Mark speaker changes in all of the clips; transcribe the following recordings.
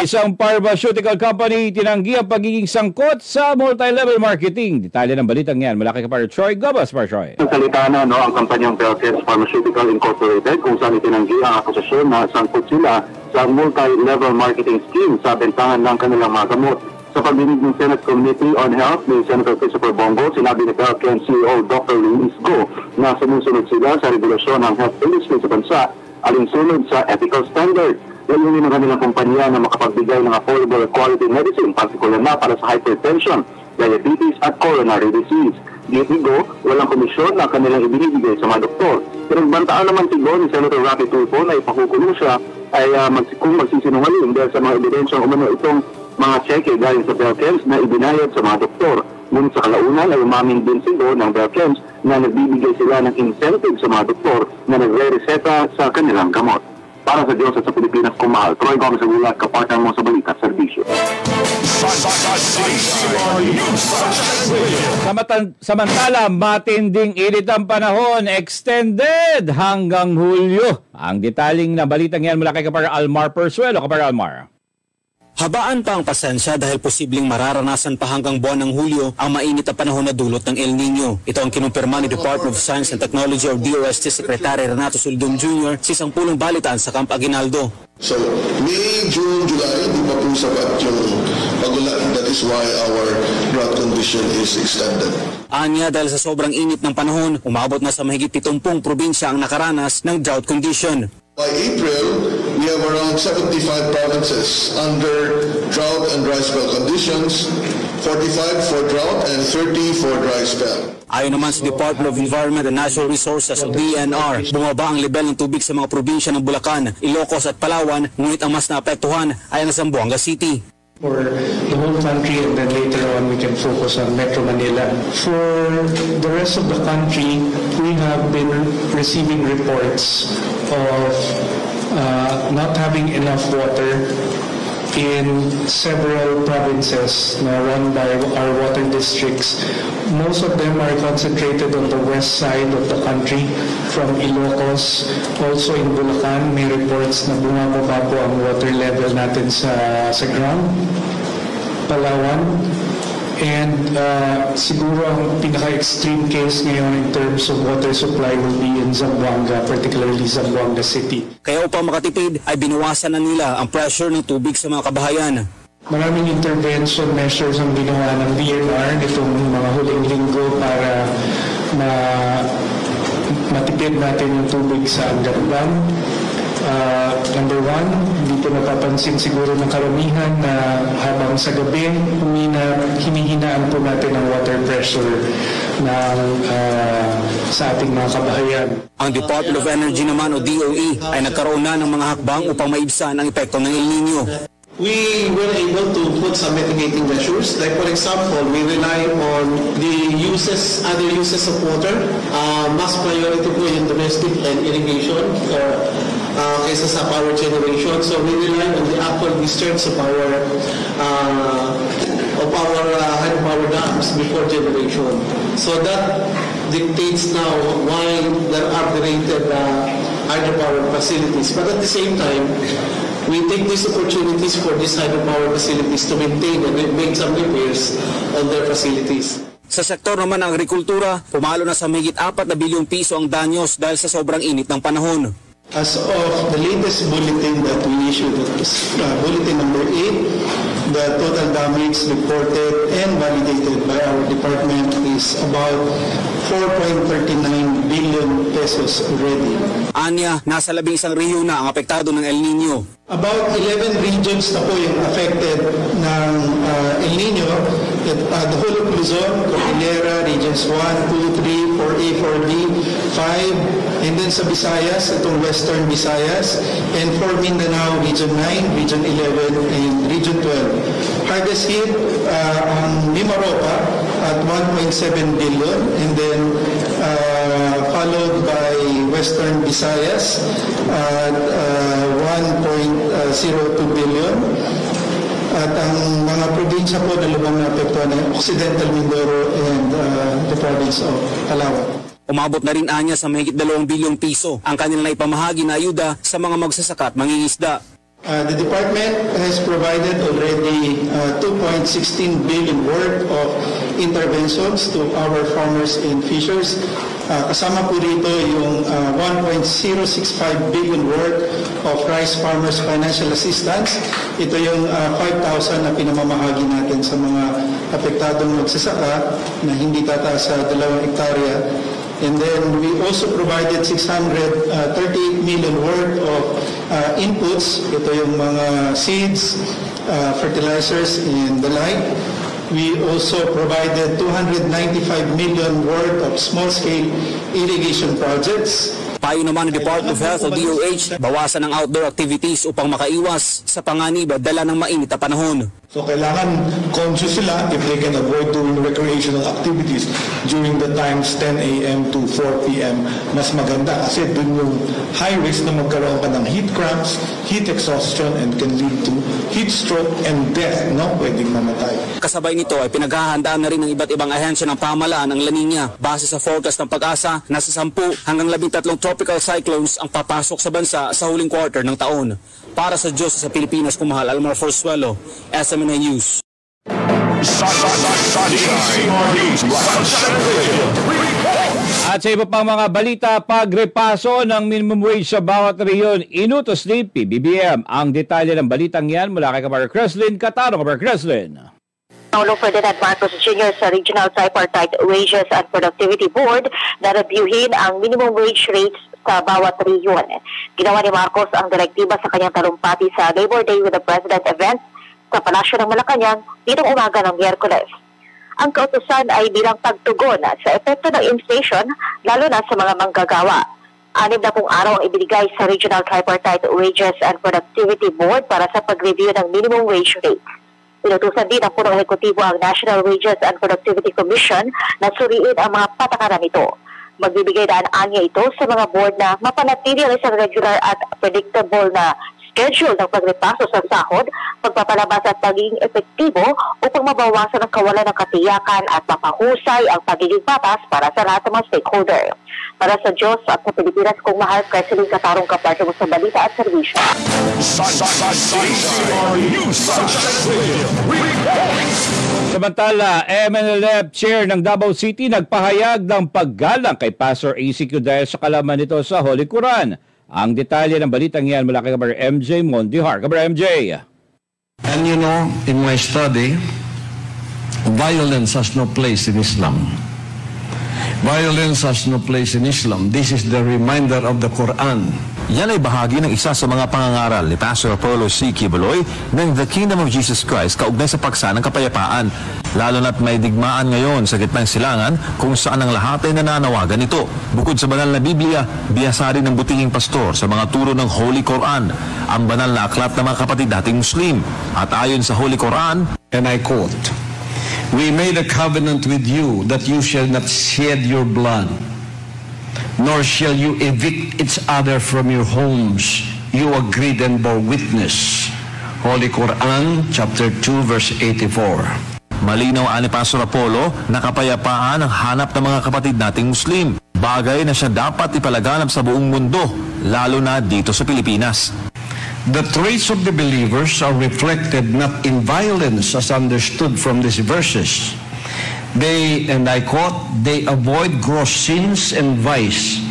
Speaker 1: Isang pharmaceutical company tinanggi ang pagiging sangkot sa multi-level marketing. Detalye ng balitang yan mula kay Kapatid Troy Gabas. Troy.
Speaker 2: Salita na ang kampanyang Belkes Pharmaceutical Incorporated kung saan itinanggi ang akusasyon na sangkot sila sa multi-level marketing scheme sa bentahan ng kanilang mga gamot. Sa pagdinig ng Senate Committee on Health ni Senator Christopher Bongo, sinabi ni Belkes CEO Dr. Luis Go na sumusunod sila sa regulasyon ng health industry sa bansa alinsunod sa ethical standard. Layunin ng kanilang kumpanya na makapagbigay ng affordable quality medicine, partikular na para sa hypertension, diabetes at coronary disease. Go, walang komisyon na kanilang ibinibigay sa mga doktor. Pinagbantaan naman si Go ni Senator Rafi Tulfo na ipakukulong siya ay kung magsisinungaling dahil sa mga ebidensyang umano itong mga cheque galing sa Belkens na ibinayad sa mga doktor. Ngunit sa kalaunan ay umamin din si Go ng Belkens na nagbibigay sila ng incentive sa mga doktor na nagre-reseta sa kanilang gamot. Para sa Diyos at sa Pilipinas kumahal, Troy Gomez ang ulat, kapartner mo sa balita at serbisyo.
Speaker 1: Samantala, matinding init ang panahon, extended hanggang Hulyo. Ang detaling na balitang yan mula kay Kapar Almar Persuelo. Kapar Almar.
Speaker 3: Habaan pa ang pasensya dahil posibleng mararanasan pa hanggang buwan ng Hulyo ang mainit na panahon na dulot ng El Nino. Ito ang kinumpirma ni Department of Science and Technology or DOST Secretary Renato Soldum Jr. sa isang pulong balitaan sa Camp Aguinaldo.
Speaker 4: So, May, June, July, di pa po sapat yung pagulan. That is why our drought condition is extended.
Speaker 3: Anya, dahil sa sobrang init ng panahon, umabot na sa mahigit 70 probinsya ang nakaranas ng drought condition.
Speaker 4: By April, we have around 75 provinces under drought and dry spell conditions, 45 for drought and 30 for dry spell.
Speaker 3: Ayon naman sa Department of Environment and Natural Resources o DNR, bumaba ang level ng tubig sa mga probinsya ng Bulacan, Ilocos at Palawan, ngunit ang mas naapektuhan ay ang Zamboanga City.
Speaker 5: For the whole country, and then later on we can focus on Metro Manila. For the rest of the country, we have been receiving reports of not having enough water in several provinces run by our water districts. Most of them are concentrated on the west side of the country, from Ilocos. Also in Bulacan, may reports na bumababa po ang water level natin sa ground. Palawan. And siguro ang pinaka-extreme case ngayon in terms of water supply will be in Zamboanga, particularly Zamboanga City.
Speaker 3: Kaya upang makatipid ay binawasan na nila ang pressure ng tubig sa mga kabahayan.
Speaker 5: Maraming intervention measures ang ginawa ng DNR nitong mga huling linggo para matipid natin yung tubig sa Angat-Dam. Number one, hindi po napapansin siguro ng karamihan na habang sa gabi, hinihinaan po natin ang water pressure sa ating mga kabahayan.
Speaker 3: Ang Department of Energy naman o DOE ay nagkaroon na ng mga hakbang upang maibsan ang epekto ng El Nino.
Speaker 6: We were able to put some mitigating measures. Like for example, we rely on the other uses of water. Mas priority po yung domestic and irrigation kaysa sa power generation. So we rely on the actual discharge of our hydropower dams before generation. So that dictates now why there are rated hydropower facilities. But at the same time, we take these opportunities for these hydropower facilities to maintain and make some repairs on their facilities.
Speaker 3: Sa sektor naman ng agrikultura, pumalo na sa mahigit 4 na bilyong piso ang danyos dahil sa sobrang init ng panahon.
Speaker 6: As of the latest bulletin that we issued, bulletin number 8, the total damage reported and validated by our department is about 4.39 billion pesos already.
Speaker 3: Anya, nasa 11 rehiyon na ang apektado ng El Nino.
Speaker 6: About 11 regions na po yung affected ng El Nino. The whole of Luzon, Cordillera, Regions 1, 2, 3, 4A, 4B, 5, and then sa Visayas, itong Western Visayas, and for Mindanao, Region 9, Region 11, and Region 12. Hardest hit ang Mimaropa at 1.7 billion, and then followed by Western Visayas at 1.02 billion. At ang mga probinsya po na lubang naapektuhan ay Occidental Mindoro and the province of Palawan.
Speaker 3: Umabot na rin anya sa mahigit 2 bilyong piso ang kanilang naipamahagi na ayuda sa mga magsasaka at mangingisda.
Speaker 6: The department has provided already 2.16 billion worth of interventions to our farmers and fishers. Kasama po dito yung 1.065 billion worth of rice farmers financial assistance. Ito yung 5,000 na pinamamahagi natin sa mga apektadong magsasaka na hindi tataas sa 2 hektarya. And then we also provided 638 million worth of inputs. Ito yung mga seeds, fertilizers, and the like. We also provided 295 million worth of small-scale irrigation projects.
Speaker 3: Payo naman ng Department of Health o DOH, bawasan ang outdoor activities upang makaiwas sa panganib at dala ng mainit na panahon.
Speaker 7: So kailangan conscious sila if they can avoid doing recreational activities during the times 10 a.m. to 4 p.m. Mas maganda kasi dun yung high risk na magkaroon ka ng heat cramps, heat exhaustion, and can lead to heat stroke and death, no? Pwedeng mamatay.
Speaker 3: Kasabay nito ay pinaghahandaan na rin ng iba't ibang ahensya ng pamahalaan ang La Nina. Base sa forecast ng Pag-asa, nasa 10 hanggang 13 tropical cyclones ang papasok sa bansa sa huling quarter ng taon. Para sa Diyos sa Pilipinas, kumahal Almar Forzuelo, SMNA News.
Speaker 1: At sa iba pang mga balita, pagrepaso ng minimum wage sa bawat rehiyon, inutos ni PBBM. Ang detalye ng balitang yan mula kay Kapar Creslin. Katarong Kapar Creslin.
Speaker 8: Paulo Ferdinand Marcos Jr. sa Regional Tripartite Wages and Productivity Board na reviewin ang minimum wage rates sa bawat rehiyon. Ginawa ni Marcos ang direktiba sa kanyang talumpati sa Labor Day with the President event sa Palasyo ng Malacanang ditong umaga ng Miyerkules. Ang kautusan ay bilang pagtugon sa epekto ng inflation lalo na sa mga manggagawa. 60 araw ang ibinigay sa Regional Tripartite Wages and Productivity Board para sa pag-review ng minimum wage rate. Inutusan din ng punong ehekutibo ang National Wages and Productivity Commission na suriin ang mga patakaran nito. Magbibigay daan-anya ito sa mga board na mapanatili ang isang regular at predictable na schedule ng pagrepaso sa sahod, pagpapalabas at pagiging epektibo upang mabawasan ang kawalan ng katiyakan at mapahusay ang pagiging patas para sa lahat ng mga stakeholder. Para sa Diyos at sa Pilipinas, kung mahal, President Katarong Kaparte mo sa balita at serbisyo.
Speaker 1: Samantala, MNLF Chair ng Davao City nagpahayag ng paggalang kay Pastor ACQ dahil sa kalaman nito sa Holy Quran. Ang detalye ng balitang yan mula kay Kabar MJ Mondihar. Kabar MJ.
Speaker 9: And you know, in my study, violence has no place in Islam. Violence has no place in Islam. This is the reminder of the Quran.
Speaker 10: Yan ay bahagi ng isa sa mga pangangaral ni Pastor Apollo C. Kibuloy ng The Kingdom of Jesus Christ kaugnay sa paksa ng kapayapaan. Lalo na't may digmaan ngayon sa gitnang silangan kung saan ang lahat ay nananawagan ito. Bukod sa banal na Biblia, biyasa rin ng butihing pastor sa mga turo ng Holy Quran, ang banal na aklat ng mga kapatid dating Muslim. At ayon sa Holy Quran,
Speaker 9: and I quote, "We made a covenant with you that you shall not shed your blood, nor shall you evict each other from your homes. You agreed and bore witness." Holy Quran, chapter 2, verse 84.
Speaker 10: Malinaw ani Pastor Apollo na kapayapaan ang hanap ng mga kapatid nating Muslim. Bagay na siya dapat ipalaganap sa buong mundo, lalo na dito sa Pilipinas.
Speaker 9: The traits of the believers are reflected not in violence as understood from these verses. They, and I quote, "They avoid gross sins and vice,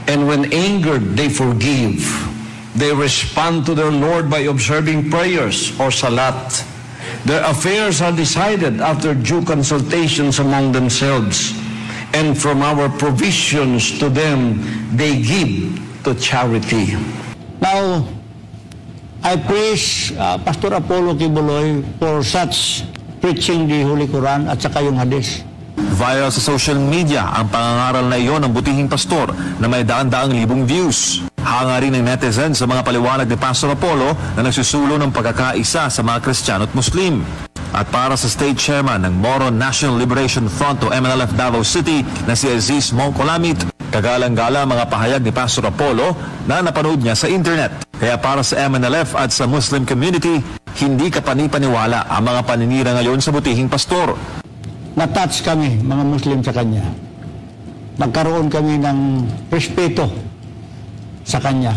Speaker 9: and when angered, they forgive. They respond to their Lord by observing prayers or salat. Their affairs are decided after due consultations among themselves, and from our provisions to them, they give to charity."
Speaker 11: Now, I praise Pastor Apollo Kibuloy for such preaching the Holy Quran at saka yung hadis.
Speaker 10: Viral sa social media ang pangangaral na iyon ng butihing pastor na may daan-daang libong views. Hanga rin ng netizens sa mga paliwanag ni Pastor Apollo na nagsusulo ng pagkakaisa sa mga Kristiyano at Muslim. At para sa State Chairman ng Moron National Liberation Front o MNLF Davao City na si Aziz Mongkolamit, kagalang-gala mga pahayag ni Pastor Apollo na napanood niya sa internet. Kaya para sa MNLF at sa Muslim community, hindi kapani-paniwala ang mga paninira ngayon sa butihing pastor.
Speaker 11: Na-touch kami, mga Muslim, sa kanya. nagkaroon kami ng respeto sa kanya.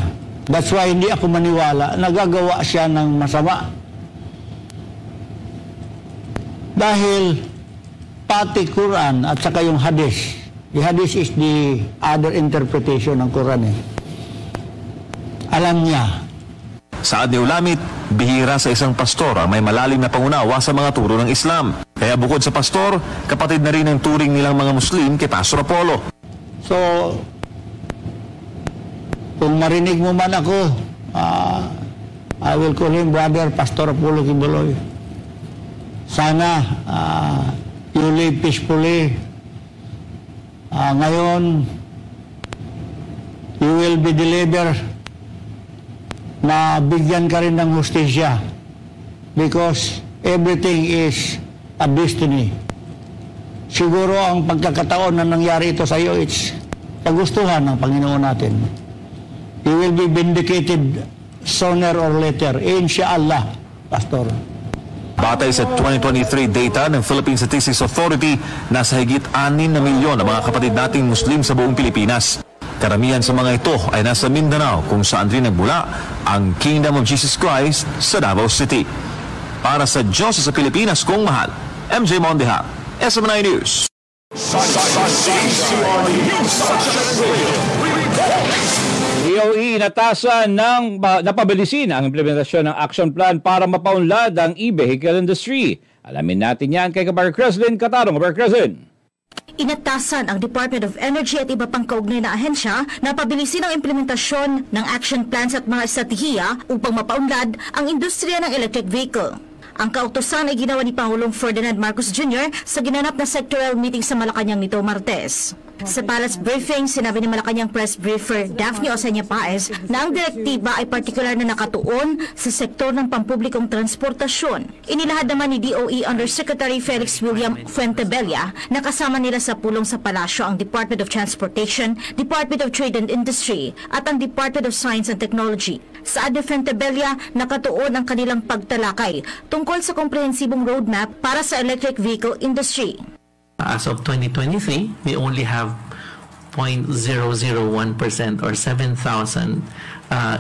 Speaker 11: That's why hindi ako maniwala na gagawa siya ng masama. Dahil pati Quran at saka yung hadith. The hadith is the other interpretation ng Quran. Alam niya.
Speaker 10: Sa Adiulamit, bihira sa isang pastor ang may malalim na pangunawa sa mga turo ng Islam. Kaya bukod sa pastor, kapatid na rin ang turing nilang mga Muslim kay Pastor Apollo.
Speaker 11: So, kung marinig mo man ako, I will call him Brother Pastor Apollo Quiboloy. Sana you live peacefully. Ngayon, you will be delivered na bigyan ka rin ng hustisya because everything is a destiny. Siguro ang pagkakataon na nangyari ito sa iyo, it's kagustuhan ng Panginoon natin. You will be vindicated sooner or later, inshallah, Pastor.
Speaker 10: Batay sa 2023 data ng Philippine Statistics Authority, nasa higit 6 na milyon ang mga kapatid nating Muslim sa buong Pilipinas. Karamihan sa mga ito ay nasa Mindanao kung saan rin nagmula ang Kingdom of Jesus Christ sa Davao City. Para sa Diyos sa Pilipinas kong mahal, MJ Mondeja, SMNI News.
Speaker 1: DOE inatasan ng napabilisin ang implementasyon ng action plan para mapaunlad ang e-vehicle industry. Alamin natin yan kay Kabar Creslin Katarong. Kabar Creslin.
Speaker 12: Inatasan ang Department of Energy at iba pang kaugnay na ahensya na pabilisin ang implementasyon ng action plans at mga estratehiya upang mapaunlad ang industriya ng electric vehicle. Ang kautusan ay ginawa ni Pangulong Ferdinand Marcos Jr. sa ginanap na sectoral meeting sa Malacanang nito Martes. Sa palace briefing, sinabi ni Malacanang press briefer Daphne Osenia Paez na ang direktiba ay partikular na nakatuon sa sektor ng pampublikong transportasyon. Inilahad naman ni DOE Undersecretary Felix William Fuentebella na kasama nila sa pulong sa palasyo ang Department of Transportation, Department of Trade and Industry at ang Department of Science and Technology. Sa Ade Fuentebella, nakatuon ang kanilang pagtalakay tungkol sa komprehensibong roadmap para sa electric vehicle industry.
Speaker 13: As of 2023, we only have 0.001% or 7,000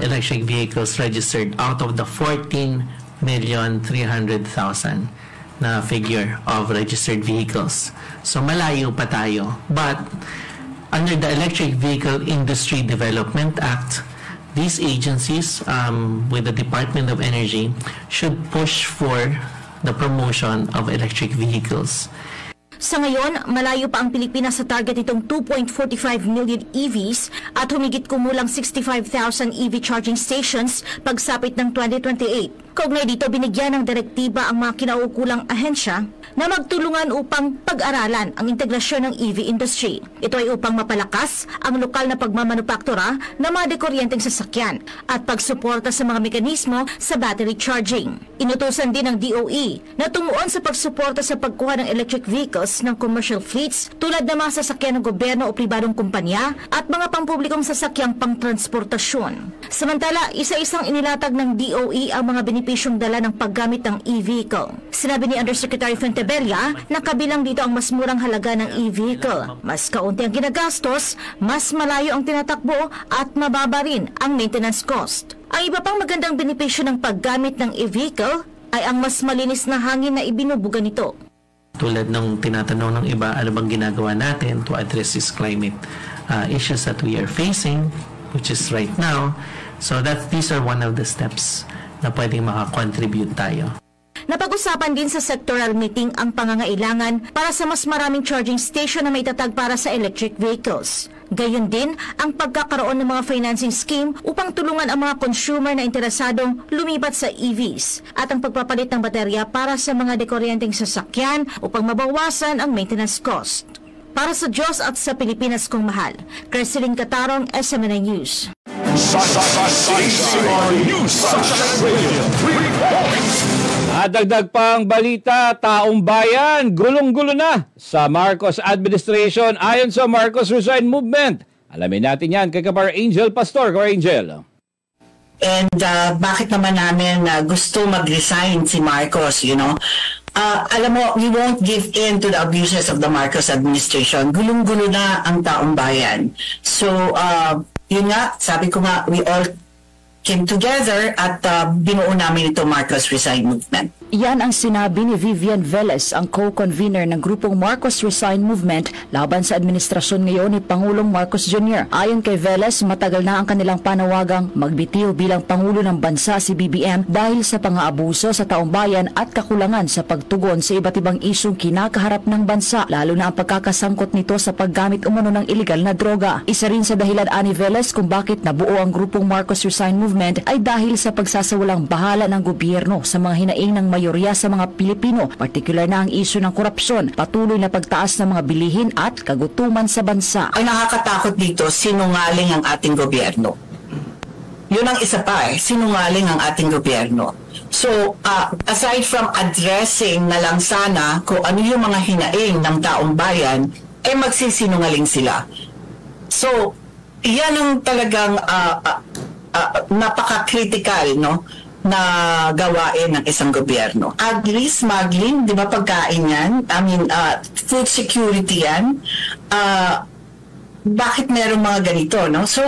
Speaker 13: electric vehicles registered out of the 14,300,000 na figure of registered vehicles. So malayo pa tayo. But under the Electric Vehicle Industry Development Act, these agencies with the Department of Energy should push for the promotion of electric vehicles.
Speaker 12: Sa ngayon, malayo pa ang Pilipinas sa target nitong 2.45 million EVs at humigit kumulang 65,000 EV charging stations pagsapit ng 2028. Kaugnay dito, binigyan ng direktiba ang mga kinaukulang ahensya na magtulungan upang pag-aralan ang integrasyon ng EV industry. Ito ay upang mapalakas ang lokal na pagmamanupaktura ng mga dekuryenteng sasakyan at pagsuporta sa mga mekanismo sa battery charging. Inutusan din ng DOE na tumuon sa pagsuporta sa pagkuha ng electric vehicles ng commercial fleets tulad ng mga sasakyan ng gobyerno o pribadong kumpanya at mga pampublikong sasakyang pangtransportasyon. Samantala, isa-isang inilatag ng DOE ang mga benepisyong dala ng paggamit ng e-vehicle. Sinabi ni Undersecretary Fuentebella na kabilang dito ang mas murang halaga ng e-vehicle, mas kaunti ang ginagastos, mas malayo ang tinatakbo at mababa rin ang maintenance cost. Ang iba pang magandang benepisyo ng paggamit ng e-vehicle ay ang mas malinis na hangin na ibinubuga nito.
Speaker 13: Tulad ng tinatanong ng iba, ano bang ginagawa natin to address these climate issues that we are facing, which is right now. So these are one of the steps na pwedeng makakontribute tayo.
Speaker 12: Napag-usapan din sa sectoral meeting ang pangangailangan para sa mas maraming charging station na may tatag para sa electric vehicles. Gayon din ang pagkakaroon ng mga financing scheme upang tulungan ang mga consumer na interesadong lumipat sa EVs at ang pagpapalit ng baterya para sa mga dekuryenteng sasakyan upang mabawasan ang maintenance cost. Para sa Diyos at sa Pilipinas kong mahal, Creslin Katarong, SMNI News.
Speaker 1: At dagdag pang balita, taong bayan, gulong-gulo na sa Marcos administration ayon sa Marcos Resign Movement. Alamin natin yan kay Kabar Angel Pastor. Kabar Angel.
Speaker 14: And bakit naman namin gusto mag-resign si Marcos, you know? alam mo, we won't give in to the abuses of the Marcos administration. Gulong-gulo na ang taong bayan. So, yun nga, sabi ko nga, we all came together at binuo namin ito Marcos Resign Movement.
Speaker 15: Yan ang sinabi ni Vivian Velez, ang co-convener ng grupong Marcos Resign Movement laban sa administrasyon ngayon ni Pangulong Marcos Jr. Ayon kay Velez, matagal na ang kanilang panawagang magbitiw bilang Pangulo ng Bansa si BBM dahil sa pang-aabuso sa taong bayan at kakulangan sa pagtugon sa iba't ibang isyong kinakaharap ng bansa, lalo na ang pagkakasangkot nito sa paggamit umano ng iligal na droga. Isa rin sa dahilan ani Velez kung bakit nabuo ang grupong Marcos Resign Movement ay dahil sa pagsasawalang bahala ng gobyerno sa mga hinaing ng mayorya sa mga Pilipino, partikular na ang isyu ng korupsyon, patuloy na pagtaas ng mga bilihin at kagutuman sa bansa.
Speaker 14: Ang nakakatakot dito, sinungaling ang ating gobyerno. Yun ang isa pa sinungaling ang ating gobyerno. So, aside from addressing na lang sana kung ano yung mga hinaing ng taong bayan, magsisinungaling sila. So, yan ang talagang napaka-critical, no? Na gawain ng isang gobyerno. Agri, smuggling, di ba pagkain yan? I mean, food security yan. Bakit merong mga ganito, no? So,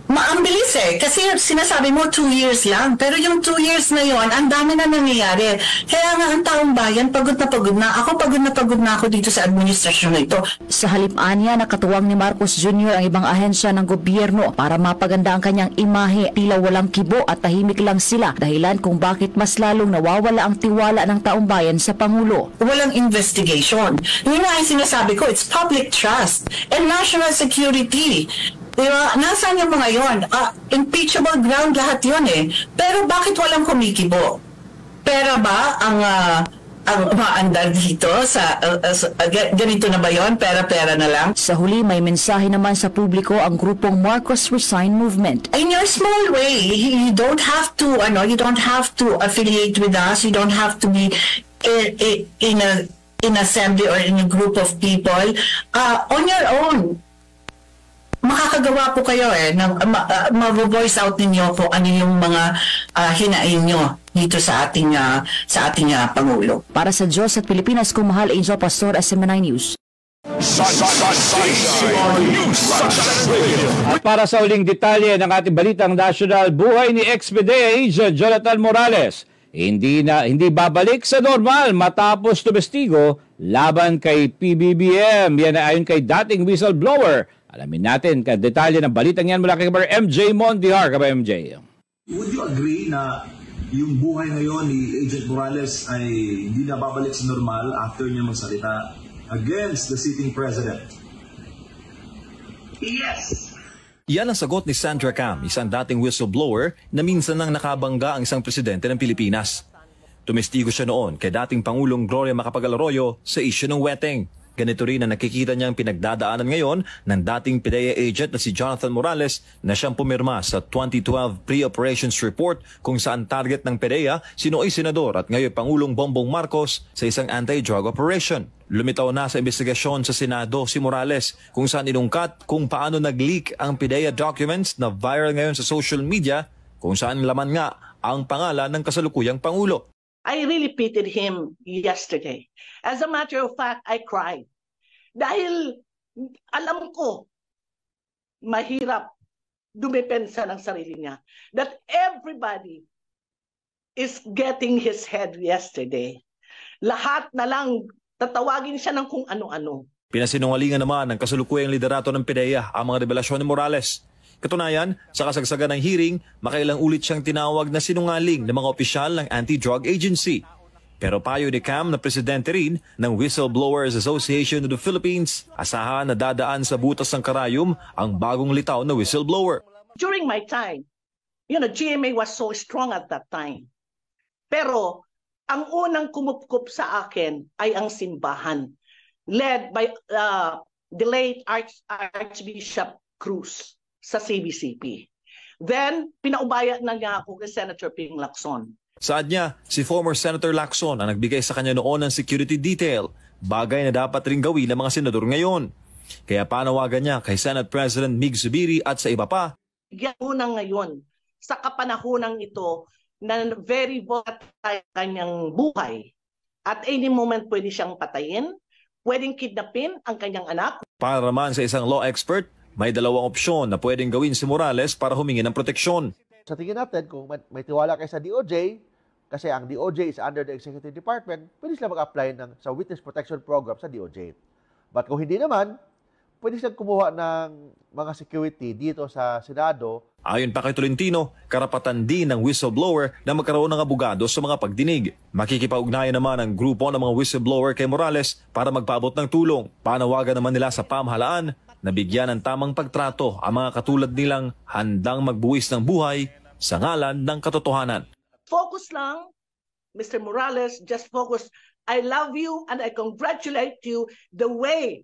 Speaker 14: maambilis kasi sinasabi mo 2 years lang, pero yung 2 years na yon, ang dami na nangyayari. Kaya nga ang taong bayan, pagod na pagod na. Ako pagod na ako dito sa administrasyon na ito.
Speaker 15: Sa halip anya, nakatuwang ni Marcos Jr. ang ibang ahensya ng gobyerno para mapaganda ang kanyang imahe. Tila walang kibo at tahimik lang sila, dahilan kung bakit mas lalong nawawala ang tiwala ng taong bayan sa Pangulo.
Speaker 14: Walang investigation. Yun nga yung sinasabi ko, it's public trust and national security. Diba? Nasaan yung mga yun? Impeachable ground lahat yun Pero bakit walang kumikibo? Pera ba ang maandar dito? Ganito na ba yun? Pera-pera na lang?
Speaker 15: Sa huli, may mensahe naman sa publiko ang grupong Marcos Resign Movement.
Speaker 14: In your small way, you don't have to affiliate with us. You don't have to be in assembly or in a group of people. On your own, makakagawa po kayo ma-voice out ninyo po ano yung mga hinaing nyo dito sa ating Pangulo.
Speaker 15: Para sa Diyos at Pilipinas, kumahal Angel Pastor, SMNI News.
Speaker 1: At para sa uling detalye ng ating balitang nasyonal, buhay ni ex-PDEA Agent Jonathan Morales hindi babalik sa normal matapos tumestigo laban kay PBBM. Yan ay ayon kay dating whistleblower. Alamin natin ka detalye ng balitang yan mula kay MJ Mondihar. Kabay MJ.
Speaker 16: Would you agree na yung buhay ngayon ni Agent Morales ay hindi na babalik sa normal after niya magsalita against the sitting president?
Speaker 10: Yes. Yan ang sagot ni Sandra Cam, isang dating whistleblower na minsan nang nakabangga ang isang presidente ng Pilipinas. Tumestigo siya noon kay dating Pangulong Gloria Macapagal-Arroyo sa isyu ng weteng. Ganito rin ang nakikita niyang pinagdadaanan ngayon ng dating PDEA agent na si Jonathan Morales na siyang pumirma sa 2012 Pre-Operations Report kung saan target ng PDEA si noong senador at ngayon Pangulong Bongbong Marcos sa isang anti-drug operation. Lumitaw na sa investigasyon sa Senado si Morales kung saan inungkat kung paano nag-leak ang PDEA documents na viral ngayon sa social media kung saan laman nga ang pangalan ng kasalukuyang Pangulo.
Speaker 17: I really pitied him yesterday. As a matter of fact, I cried. Dahil alam ko, mahirap dumepensa ng sarili niya. That everybody is getting his head yesterday. Lahat na lang tatawagin siya ng kung ano-ano.
Speaker 10: Pinasinungalingan naman ng kasalukuyang liderato ng PDEA ang mga revelasyon ni Morales. Katunayan, sa kasagsagan ng hearing, makailang ulit siyang tinawag na sinungaling ng mga opisyal ng Anti-Drug Agency. Pero payo ni Cam na presidente rin ng Whistleblowers Association of the Philippines, asahan na dadaan sa butas ng karayom ang bagong litaw na whistleblower.
Speaker 17: During my time, GMA was so strong at that time. Pero ang unang kumupkup sa akin ay ang simbahan, led by the late Archbishop Cruz sa CBCP. Then, pinaubaya na niya ako kay Senator Ping Lacson.
Speaker 10: Saad niya, si former Senator Lacson ang nagbigay sa kanya noon ng security detail, bagay na dapat rin gawin ng mga senador ngayon. Kaya panawagan niya kay Senate President Mig Zubiri at sa iba pa.
Speaker 17: Yan ngayon, sa kapanahonang ito, na very volatile kanyang buhay, At any moment pwede siyang patayin, pwedeng kidnapin ang kanyang anak.
Speaker 10: Para naman sa isang law expert, may dalawang opsyon na pwedeng gawin si Morales para humingi ng proteksyon.
Speaker 18: Sa tingin natin, kung may tiwala kayo sa DOJ, kasi ang DOJ is under the Executive Department, pwede sila mag-apply sa Witness Protection Program sa DOJ. But kung hindi naman, pwede silang kumuha ng mga security dito sa Senado.
Speaker 10: Ayon pa kay Tolentino, karapatan din ng whistleblower na magkaroon ng abogado sa mga pagdinig. Makikipag-ugnayan naman ang grupo ng mga whistleblower kay Morales para magpaabot ng tulong. Panawagan naman nila sa pamahalaan na bigyan ng tamang pagtrato ang mga katulad nilang handang magbuwis ng buhay sa ngalan ng katotohanan.
Speaker 17: Focus lang, Mr. Morales, just focus. I love you and I congratulate you the way